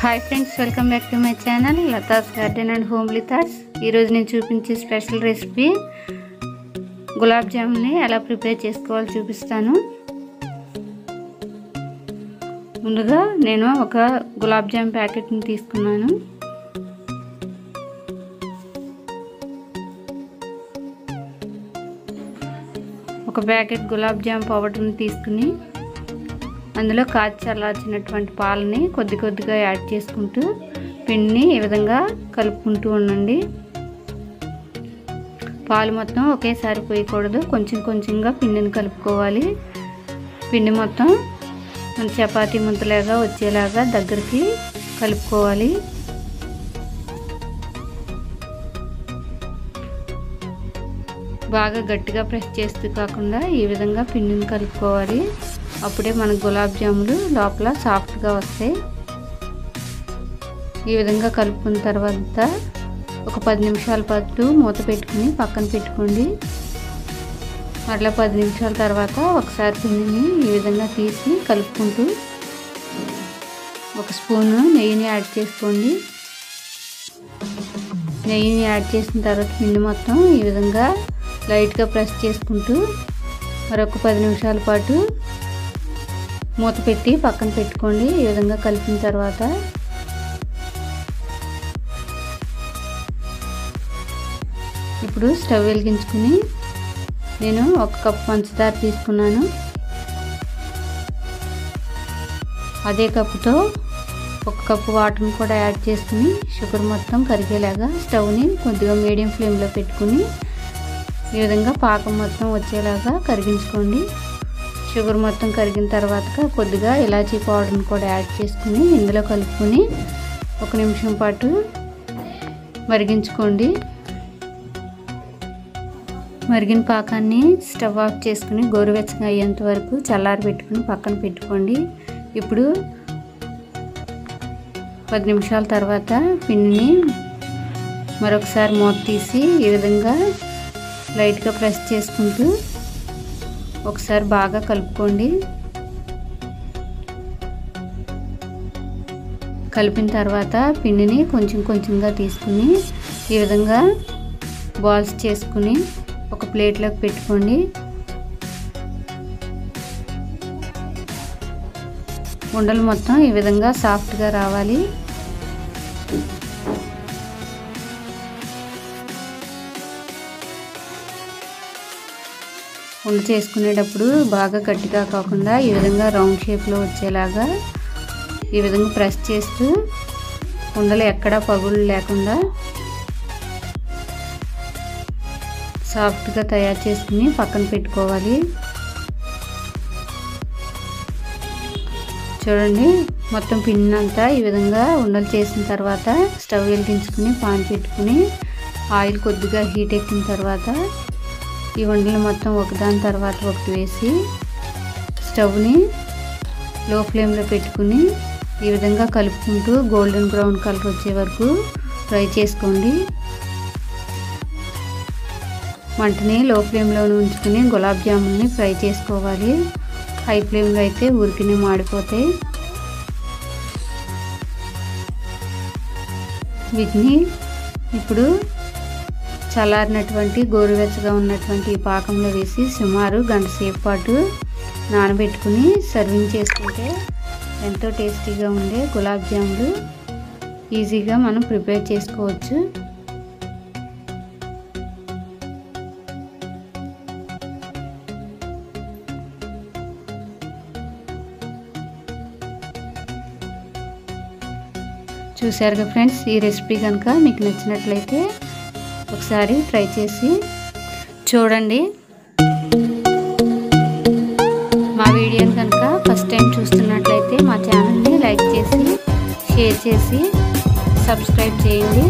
Hi friends, welcome back to my channel Lata's garden and homely thoughts. నేను చూపించే special recipe gulab jamun ని ఎలా prepare చేసుకోవాలో చూపిస్తాను। ముందుగా నేను ఒక గులాబ్ జామ్ ప్యాకెట్ ని తీసుకున్నాను। ఒక ప్యాకెట్ గులాబ్ జామ్ పౌడర్ ని తీసుకుని అందులో కాచి చల్లార్చినటువంటి పాలని కొద్ది కొద్దిగా యాడ్ చేసుకుంటూ పిండిని ఈ విధంగా కలుపుకుంటూ ఉండండి। పాలు మొత్తం ఒకేసారి పోయకూడదు, కొంచెం కొంచెంగా పిండిని కలుపుకోవాలి। పిండి మొత్తం చపాతీ ముద్దలాగా వచ్చేలాగా దగ్గరికి కలుపుకోవాలి। బాగా గట్టిగా ప్రెస్ చేస్తూ కాకుండా ఈ విధంగా పిండిని కలుపుకోవాలి। అప్పుడే మన గులాబ్ జాములు లోపల సాఫ్ట్గా వస్తాయి। ఈ విధంగా కలుపుకున్న తర్వాత ఒక 10 నిమిషాల పాటు మూత పెట్టుకుని పక్కన పెట్టుకోండి। అట్లా 10 నిమిషాల తర్వాత ఒకసారి పిండిని ఈ విధంగా తీసి కలుపుకుంటూ ఒక స్పూన్ నెయ్యిని యాడ్ చేసుకోండి। నెయ్యిని యాడ్ చేసిన తర్వాత పిండి మొత్తం ఈ విధంగా లైట్గా ప్రెస్ చేసుకుంటూ మరొక 10 నిమిషాల పాటు మూత పెట్టి పక్కన పెట్టుకోండి। ఈ విధంగా కలిపిన తర్వాత ఇప్పుడు స్టవ్ వెలిగించుకుని నేను 1 కప్ పంచదార తీసుకున్నాను। అదే కప్పుతో 1 కప్పు వాటర్ని కూడా యాడ్ చేసుకుని షుగర్ మొత్తం కరిగేలాగా స్టవ్ని కొద్దిగా మీడియం ఫ్లేమ్లో పెట్టుకుని ఈ విధంగా పాకం మొత్తం వచ్చేలాగా కరిగించుకోండి। షుగర్ మొత్తం కరిగిన తర్వాత కొద్దిగా ఇలాచీ పౌడర్ని కూడా యాడ్ చేసుకుని ఇందులో కలుపుకొని 1 నిమిషం పాటు మరిగించుకోండి। మరిగిన పాకాన్ని స్టవ్ ఆఫ్ చేసుకుని గోరువెచ్చగా అయ్యేంత వరకు చల్లారి పెట్టుకుని పక్కన పెట్టుకోండి। ఇప్పుడు 10 నిమిషాల తర్వాత పిండిని మరొకసారి మూత తీసి ఈ విధంగా లైట్గా ప్రెస్ చేసుకుంటూ ఒకసారి బాగా కలుపుకోండి। కలిపిన తర్వాత పిండిని కొంచెం కొంచెంగా తీసుకుని ఈ విధంగా బాల్స్ చేసుకుని ఒక ప్లేట్లోకి పెట్టుకోండి। ఉండలు మొత్తం ఈ విధంగా సాఫ్ట్గా రావాలి। ఉండ చేసుకునేటప్పుడు బాగా గట్టిగా కాకుండా ఈ విధంగా రౌండ్ షేప్లో వచ్చేలాగా ఈ విధంగా ప్రెస్ చేస్తూ ఉండలు ఎక్కడా పగుళ్ళు లేకుండా సాఫ్ట్గా తయారు చేసుకుని పక్కన పెట్టుకోవాలి। చూడండి, మొత్తం పిండినంతా ఈ విధంగా ఉండలు చేసిన తర్వాత స్టవ్ వెలిగించుకుని పాన్ పెట్టుకుని ఆయిల్ కొద్దిగా హీట్ ఎక్కిన తర్వాత ఈ ఉండలు మొత్తం ఒకదాని తర్వాత ఒకటి వేసి స్టవ్ని లో ఫ్లేమ్లో పెట్టుకుని ఈ విధంగా కలుపుకుంటూ గోల్డెన్ బ్రౌన్ కలర్ వచ్చే వరకు ఫ్రై చేసుకోండి। మంటని లో ఫ్లేమ్లో ఉంచుకుని గులాబ్ జామున్ని ఫ్రై చేసుకోవాలి। హై ఫ్లేమ్లో అయితే ఉరికినే మాడిపోతాయి। వీటిని ఇప్పుడు చల్లారినటువంటి గోరువెచ్చగా ఉన్నటువంటి ఈ పాకంలో వేసి సుమారు గంట సేపు పాటు నానబెట్టుకుని సర్వింగ్ చేసుకుంటే ఎంతో టేస్టీగా ఉండే గులాబ్ జాములు ఈజీగా మనం ప్రిపేర్ చేసుకోవచ్చు। చూసారుగా ఫ్రెండ్స్, ఈ రెసిపీ కనుక మీకు నచ్చినట్లయితే ఒకసారి ట్రై చేసి చూడండి। మా వీడియోని కనుక ఫస్ట్ టైం చూస్తున్నట్లయితే మా ఛానల్ని లైక్ చేసి షేర్ చేసి సబ్స్క్రైబ్ చేయండి।